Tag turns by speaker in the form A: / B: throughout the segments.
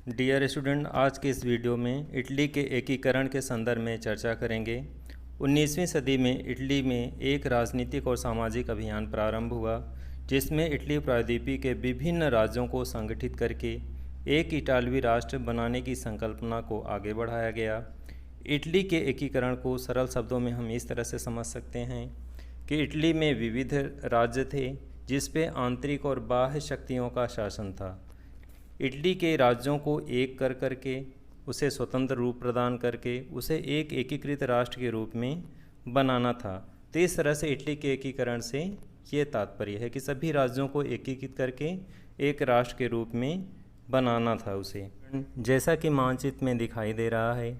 A: Dear student, आज के इस वीडियो में इटली के एकीकरण के संदर्भ में चर्चा करेंगे। 19वीं सदी में इटली में एक राजनीतिक और सामाजिक अभियान प्रारंभ हुआ जिसमें इटली प्रायद्वीपीय के विभिन्न राज्यों को संगठित करके एक इटालवी राष्ट्र बनाने की संकल्पना को आगे बढ़ाया गया। इटली के एकीकरण को सरल शब्दों में हम इस तरह से समझ सकते हैं कि इटली में विविध राज्य थे जिस पे आंतरिक और बाह्य शक्तियों का शासन था। इटली के राज्यों को एक कर करके उसे स्वतंत्र रूप प्रदान करके उसे एक एकीकृत राष्ट्र के रूप में बनाना था। तो इस तरह से इटली के एकीकरण से ये तात्पर्य है कि सभी राज्यों को एकीकृत करके एक राष्ट्र के रूप में बनाना था उसे। जैसा कि मानचित्र में दिखाई दे रहा है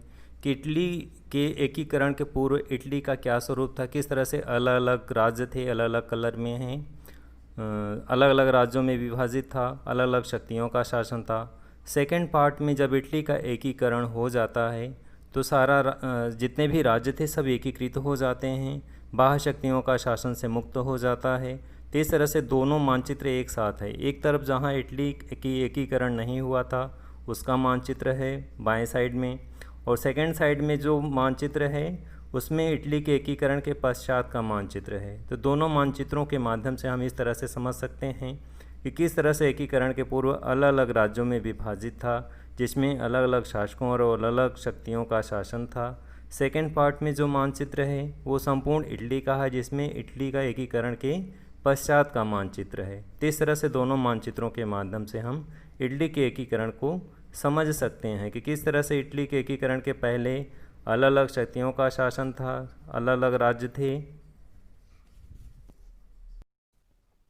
A: कि इटली के एकीकरण के पूर्व इटली का क्या स्वरूप था, किस तरह से अलग अलग राज्य थे, अलग अलग कलर में हैं, अलग अलग राज्यों में विभाजित था, अलग अलग शक्तियों का शासन था। सेकंड पार्ट में जब इटली का एकीकरण हो जाता है तो सारा जितने भी राज्य थे सब एकीकृत हो जाते हैं, बाह्य शक्तियों का शासन से मुक्त हो जाता है। तो इस तरह से दोनों मानचित्र एक साथ है। एक तरफ जहां इटली की एकीकरण नहीं हुआ था उसका मानचित्र है बाएं साइड में, और सेकंड साइड में जो मानचित्र है उसमें इटली के एकीकरण के पश्चात का मानचित्र है। तो दोनों मानचित्रों के माध्यम से हम इस तरह से समझ सकते हैं कि किस तरह से एकीकरण के पूर्व अलग अलग राज्यों में विभाजित था जिसमें अलग अलग शासकों और अलग अलग शक्तियों का शासन था। सेकंड पार्ट में जो मानचित्र है वो संपूर्ण इटली का है जिसमें इटली का एकीकरण के पश्चात का मानचित्र है। तो इस तरह से दोनों मानचित्रों के माध्यम से हम इटली के एकीकरण को समझ सकते हैं कि किस तरह से इटली के एकीकरण के पहले अलग अलग शक्तियों का शासन था, अलग अलग राज्य थे।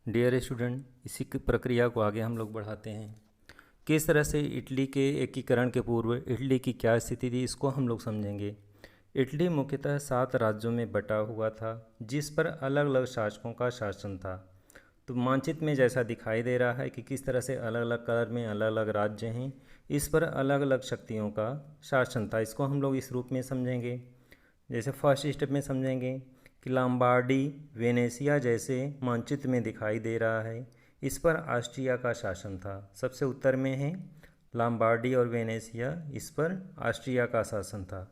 A: डियर स्टूडेंट, इसी की प्रक्रिया को आगे हम लोग बढ़ाते हैं। किस तरह से इटली के एकीकरण के पूर्व इटली की क्या स्थिति थी इसको हम लोग समझेंगे। इटली मुख्यतः 7 राज्यों में बटा हुआ था जिस पर अलग अलग शासकों का शासन था। तो मानचित्र में जैसा दिखाई दे रहा है कि किस तरह से अलग अलग कलर में अलग अलग राज्य हैं, इस पर अलग अलग शक्तियों का शासन था। इसको हम लोग इस रूप में समझेंगे। जैसे फर्स्ट स्टेप में समझेंगे कि लॉम्बार्डी वेनेशिया जैसे मानचित्र में दिखाई दे रहा है, इस पर ऑस्ट्रिया का शासन था। सबसे उत्तर में है लॉम्बार्डी और वेनेशिया, इस पर ऑस्ट्रिया का शासन था।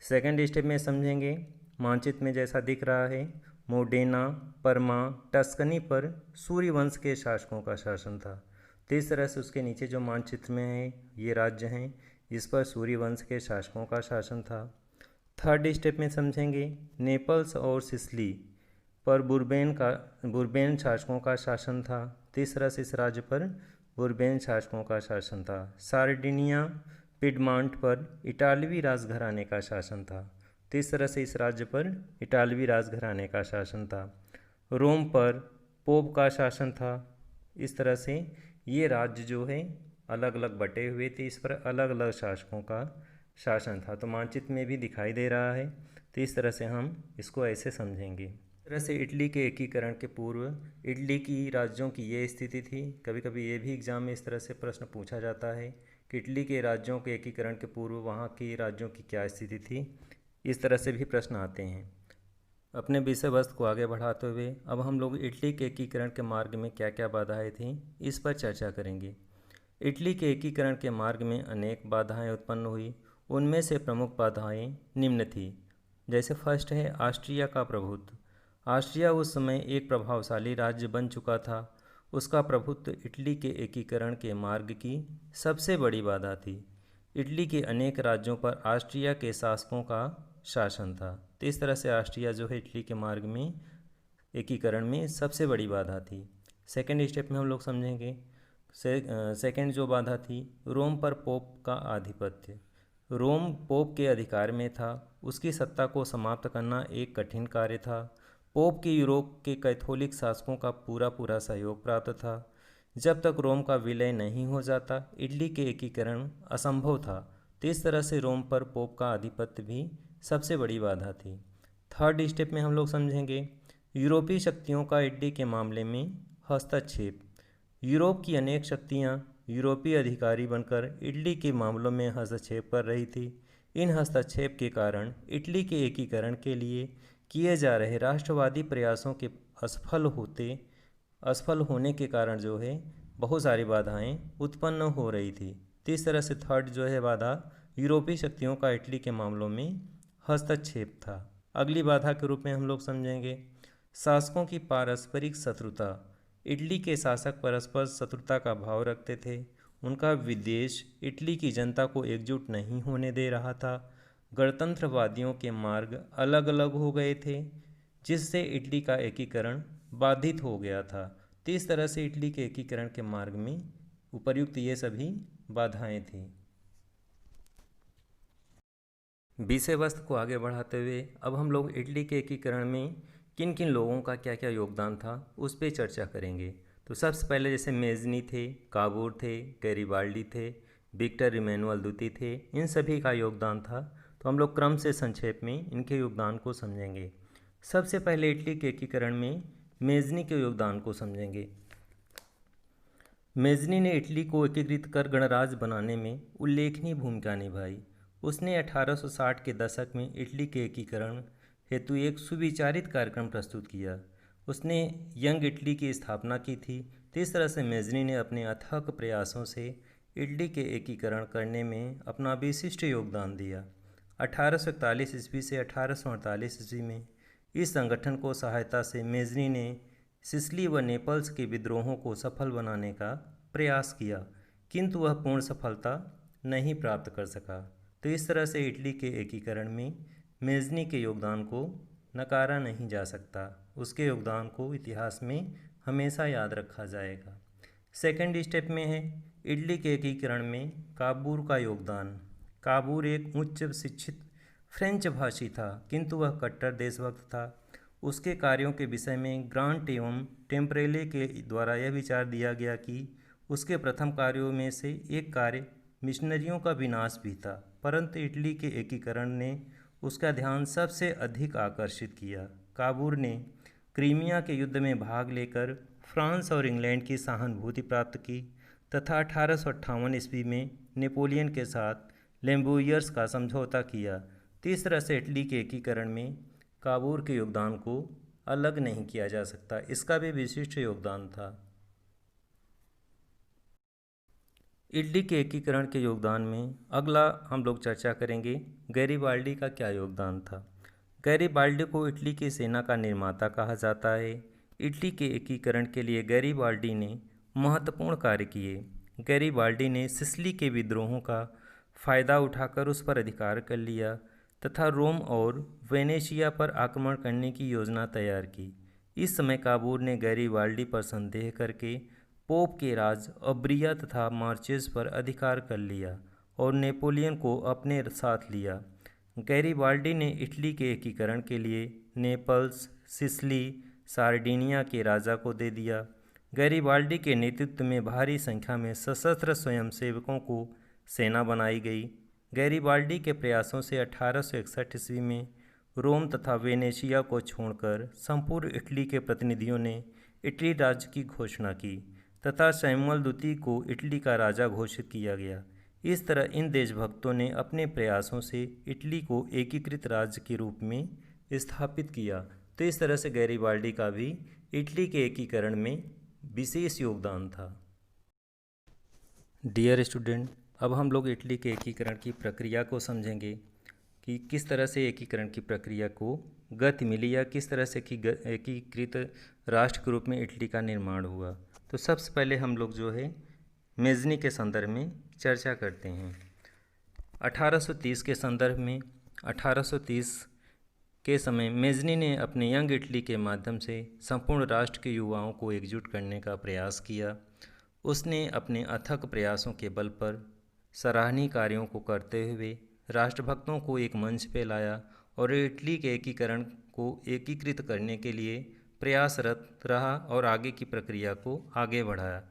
A: सेकंड स्टेप में समझेंगे, मानचित्र में जैसा दिख रहा है मोडेना, परमा, टस्कनी पर सूर्यवंश के शासकों का शासन था। तो इस तरह से उसके नीचे जो मानचित्र में है ये राज्य हैं जिस पर सूर्यवंश के शासकों का शासन था। थर्ड स्टेप में समझेंगे नेपल्स और सिसिली पर बुर्बेन शासकों का शासन था। तो इस तरह से इस राज्य पर बुर्बेन शासकों का शासन था। सार्डिनिया, पिडमांट पर इटालवी राजघराने का शासन था। तो इस तरह से इस राज्य पर इटालवी राजघराने का शासन था। रोम पर पोप का शासन था। इस तरह से ये राज्य जो है अलग अलग बटे हुए थे, इस पर अलग अलग शासकों का शासन था। तो मानचित्र में भी दिखाई दे रहा है। तो इस तरह से हम इसको ऐसे समझेंगे। इस तरह से इटली के एकीकरण के पूर्व इटली की राज्यों की ये स्थिति थी। कभी कभी ये भी एग्जाम में इस तरह से प्रश्न पूछा जाता है कि इटली के राज्यों के एकीकरण के पूर्व वहाँ की राज्यों की क्या स्थिति थी। इस तरह से भी प्रश्न आते हैं। अपने विषय वस्तु को आगे बढ़ाते हुए अब हम लोग इटली के एकीकरण के मार्ग में क्या क्या बाधाएं थीं इस पर चर्चा करेंगे। इटली के एकीकरण के मार्ग में अनेक बाधाएं उत्पन्न हुई। उनमें से प्रमुख बाधाएं निम्न थी। जैसे फर्स्ट है ऑस्ट्रिया का प्रभुत्व। ऑस्ट्रिया उस समय एक प्रभावशाली राज्य बन चुका था। उसका प्रभुत्व इटली के एकीकरण के मार्ग की सबसे बड़ी बाधा थी। इटली के अनेक राज्यों पर ऑस्ट्रिया के शासकों का शासन था। तो इस तरह से ऑस्ट्रिया जो है इटली के मार्ग में एकीकरण में सबसे बड़ी बाधा थी। सेकंड स्टेप में हम लोग समझेंगे सेकंड जो बाधा थी रोम पर पोप का आधिपत्य। रोम पोप के अधिकार में था। उसकी सत्ता को समाप्त करना एक कठिन कार्य था। पोप के यूरोप के कैथोलिक शासकों का पूरा पूरा सहयोग प्राप्त था। जब तक रोम का विलय नहीं हो जाता इटली के एकीकरण असंभव था। तो इस तरह से रोम पर पोप का आधिपत्य भी सबसे बड़ी बाधा थी। थर्ड स्टेप में हम लोग समझेंगे यूरोपीय शक्तियों का इटली के मामले में हस्तक्षेप। यूरोप की अनेक शक्तियां यूरोपीय अधिकारी बनकर इटली के मामलों में हस्तक्षेप कर रही थी। इन हस्तक्षेप के कारण इटली के एकीकरण के लिए किए जा रहे राष्ट्रवादी प्रयासों के असफल होने के कारण जो है बहुत सारी बाधाएं उत्पन्न हो रही थी। तो इस तरह से थर्ड जो है बाधा यूरोपीय शक्तियों का इटली के मामलों में हस्तक्षेप था। अगली बाधा के रूप में हम लोग समझेंगे शासकों की पारस्परिक शत्रुता। इटली के शासक परस्पर शत्रुता का भाव रखते थे। उनका विद्वेष इटली की जनता को एकजुट नहीं होने दे रहा था। गणतंत्रवादियों के मार्ग अलग अलग हो गए थे, जिससे इटली का एकीकरण बाधित हो गया था। तो इस तरह से इटली के एकीकरण के मार्ग में उपर्युक्त ये सभी बाधाएं थी। विषय वस्तु को आगे बढ़ाते हुए अब हम लोग इटली के एकीकरण में किन किन लोगों का क्या क्या योगदान था उस पर चर्चा करेंगे। तो सबसे पहले जैसे मेजनी थे, काबूर थे, गैरिबाल्डी थे, विक्टर इमैनुअल द्वितीय थे, इन सभी का योगदान था। तो हम लोग क्रम से संक्षेप में इनके योगदान को समझेंगे। सबसे पहले इटली के एकीकरण में मेजनी के योगदान को समझेंगे। मेजनी ने इटली को एकीकृत कर गणराज्य बनाने में उल्लेखनीय भूमिका निभाई। उसने 1860 के दशक में इटली के एकीकरण हेतु एक सुविचारित कार्यक्रम प्रस्तुत किया। उसने यंग इटली की स्थापना की थी। तो इस तरह से मेजनी ने अपने अथक प्रयासों से इटली के एकीकरण करने में अपना विशिष्ट योगदान दिया। 1841 ईस्वी से 1848 ईस्वी में इस संगठन को सहायता से मेजनी ने सिसिली व नेपल्स के विद्रोहों को सफल बनाने का प्रयास किया, किंतु वह पूर्ण सफलता नहीं प्राप्त कर सका। तो इस तरह से इटली के एकीकरण में मेजनी के योगदान को नकारा नहीं जा सकता। उसके योगदान को इतिहास में हमेशा याद रखा जाएगा। सेकंड स्टेप में है इटली के एकीकरण में काबूर का योगदान। काबूर एक उच्च शिक्षित फ्रेंच भाषी था, किंतु वह कट्टर देशभक्त था। उसके कार्यों के विषय में ग्रांट एवं टेम्परेले के द्वारा यह विचार दिया गया कि उसके प्रथम कार्यों में से एक कार्य मिशनरियों का विनाश भी था, परंतु इटली के एकीकरण ने उसका ध्यान सबसे अधिक आकर्षित किया। काबूर ने क्रीमिया के युद्ध में भाग लेकर फ्रांस और इंग्लैंड की सहानुभूति प्राप्त की तथा 1858 ईस्वी में नेपोलियन के साथ लेम्बुयर्स का समझौता किया। तीस तरह से इटली के एकीकरण में काबूर के योगदान को अलग नहीं किया जा सकता, इसका भी विशिष्ट योगदान था। इटली के एकीकरण के योगदान में अगला हम लोग चर्चा करेंगे गैरिबाल्डी का क्या योगदान था। गैरिबाल्डी को इटली की सेना का निर्माता कहा जाता है। इटली के एकीकरण के लिए गैरिबाल्डी ने महत्वपूर्ण कार्य किए। गैरिबाल्डी ने सिसिली के विद्रोहों का फायदा उठाकर उस पर अधिकार कर लिया तथा रोम और वेनेशिया पर आक्रमण करने की योजना तैयार की। इस समय काबूर ने गैरिबाल्डी पर संदेह करके पोप के राज अब्रिया तथा मार्चेस पर अधिकार कर लिया और नेपोलियन को अपने साथ लिया। गैरिबाल्डी ने इटली के एकीकरण के लिए नेपल्स, सिसिली, सार्डिनिया के राजा को दे दिया। गैरिबाल्डी के नेतृत्व में भारी संख्या में सशस्त्र स्वयंसेवकों को सेना बनाई गई। गैरिबाल्डी के प्रयासों से 1861 ईस्वी में रोम तथा वेनेशिया को छोड़कर संपूर्ण इटली के प्रतिनिधियों ने इटली राज्य की घोषणा की तथा सैमुअल द्वितीय को इटली का राजा घोषित किया गया। इस तरह इन देशभक्तों ने अपने प्रयासों से इटली को एकीकृत राज्य के रूप में स्थापित किया। तो इस तरह से गैरिबाल्डी का भी इटली के एकीकरण में विशेष योगदान था। डियर स्टूडेंट, अब हम लोग इटली के एकीकरण की प्रक्रिया को समझेंगे कि किस तरह से एकीकरण की प्रक्रिया को गति मिली या किस तरह से एकीकृत राष्ट्र के रूप में इटली का निर्माण हुआ। तो सबसे पहले हम लोग जो है मेजनी के संदर्भ में चर्चा करते हैं। 1830 के संदर्भ में 1830 के समय मेजनी ने अपने यंग इटली के माध्यम से संपूर्ण राष्ट्र के युवाओं को एकजुट करने का प्रयास किया। उसने अपने अथक प्रयासों के बल पर सराहनीय कार्यों को करते हुए राष्ट्रभक्तों को एक मंच पे लाया और इटली के एकीकरण को एकीकृत करने के लिए प्रयासरत रहा और आगे की प्रक्रिया को आगे बढ़ाया,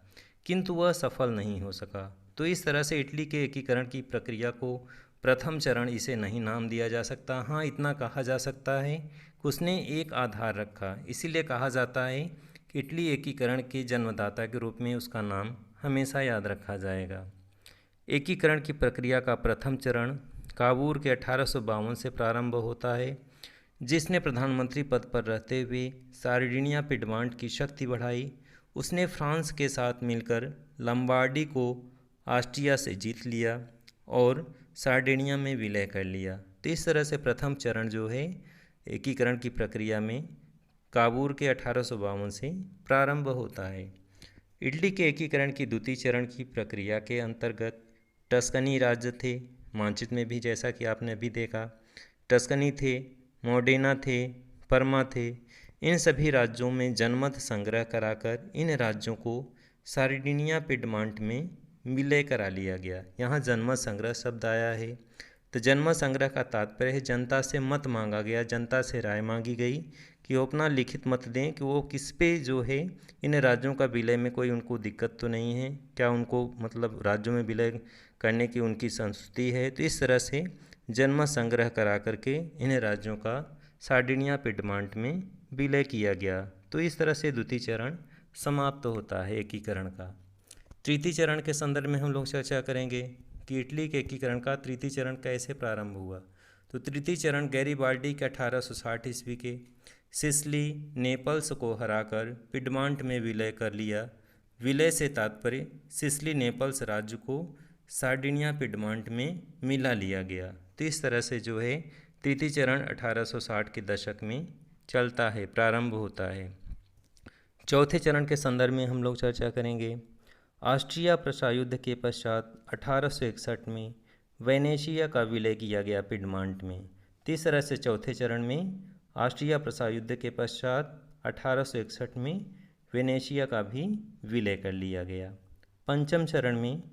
A: किंतु वह सफल नहीं हो सका। तो इस तरह से इटली के एकीकरण की प्रक्रिया को प्रथम चरण इसे नहीं नाम दिया जा सकता। हाँ, इतना कहा जा सकता है कि उसने एक आधार रखा, इसीलिए कहा जाता है कि इटली एकीकरण के जन्मदाता के रूप में उसका नाम हमेशा याद रखा जाएगा। एकीकरण की प्रक्रिया का प्रथम चरण काबूर के 1852 से प्रारंभ होता है, जिसने प्रधानमंत्री पद पर रहते हुए सार्डिनिया पिडमांट की शक्ति बढ़ाई। उसने फ्रांस के साथ मिलकर लंबार्डी को ऑस्ट्रिया से जीत लिया और सार्डिनिया में विलय कर लिया। तो इस तरह से प्रथम चरण जो है एकीकरण की प्रक्रिया में काबूल के 1852 से प्रारंभ होता है। इटली के एकीकरण की द्वितीय चरण की प्रक्रिया के अंतर्गत टस्कनी राज्य थे, मानचित्र में भी जैसा कि आपने अभी देखा टस्कनी थे, मोडेना थे, परमा थे। इन सभी राज्यों में जनमत संग्रह कराकर इन राज्यों को सार्डिनिया पिडमांट में विलय करा लिया गया। यहाँ जनमत संग्रह शब्द आया है, तो जनमत संग्रह का तात्पर्य है जनता से मत मांगा गया, जनता से राय मांगी गई कि वो अपना लिखित मत दें कि वो किस पे जो है इन राज्यों का विलय में कोई उनको दिक्कत तो नहीं है, क्या उनको मतलब राज्यों में विलय करने की उनकी संस्कृति है। तो इस तरह से जनमत संग्रह करा करके इन राज्यों का सार्डिनिया पिडमांट में विलय किया गया। तो इस तरह से द्वितीय चरण समाप्त होता है एकीकरण का। तृतीय चरण के संदर्भ में हम लोग चर्चा करेंगे कि इटली के एकीकरण का तृतीय चरण कैसे प्रारंभ हुआ। तो तृतीय चरण गैरीबाल्डी के 1860 ईस्वी के सिसिली नेपल्स को हराकर पिडमांट में विलय कर लिया। विलय से तात्पर्य सिसिली नेपल्स राज्य को सार्डिनिया पिडमांट में मिला लिया गया। तो इस तरह से जो है तृतीय चरण 1860 के दशक में चलता है, प्रारंभ होता है। चौथे चरण के संदर्भ में हम लोग चर्चा करेंगे। ऑस्ट्रिया प्रशा युद्ध के पश्चात 1861 में वेनेशिया का विलय किया गया पिडमांट में। इस तरह से चौथे चरण में ऑस्ट्रिया प्रशा युद्ध के पश्चात 1861 में वेनेशिया का भी विलय कर लिया गया। पंचम चरण में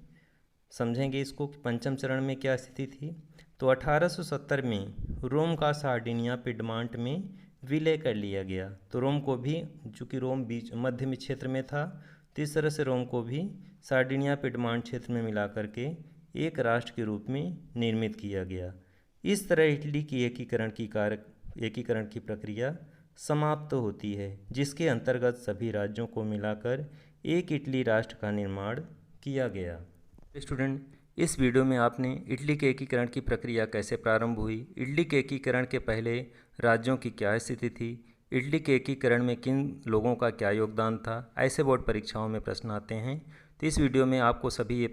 A: समझेंगे इसको कि पंचम चरण में क्या स्थिति थी। तो 1870 में रोम का सार्डिनिया पिडमांट में विलय कर लिया गया। तो रोम को भी, चूँकि रोम बीच मध्य में क्षेत्र में था, तो इस तरह से रोम को भी सार्डिनिया पिडमांट क्षेत्र में मिला करके एक राष्ट्र के रूप में निर्मित किया गया। इस तरह इटली की एकीकरण की प्रक्रिया समाप्त होती है, जिसके अंतर्गत सभी राज्यों को मिलाकर एक इटली राष्ट्र का निर्माण किया गया। स्टूडेंट, इस वीडियो में आपने इटली के एकीकरण की प्रक्रिया कैसे प्रारंभ हुई, इटली के एकीकरण के पहले राज्यों की क्या स्थिति थी, इटली के एकीकरण में किन लोगों का क्या योगदान था, ऐसे बोर्ड परीक्षाओं में प्रश्न आते हैं। तो इस वीडियो में आपको सभी ये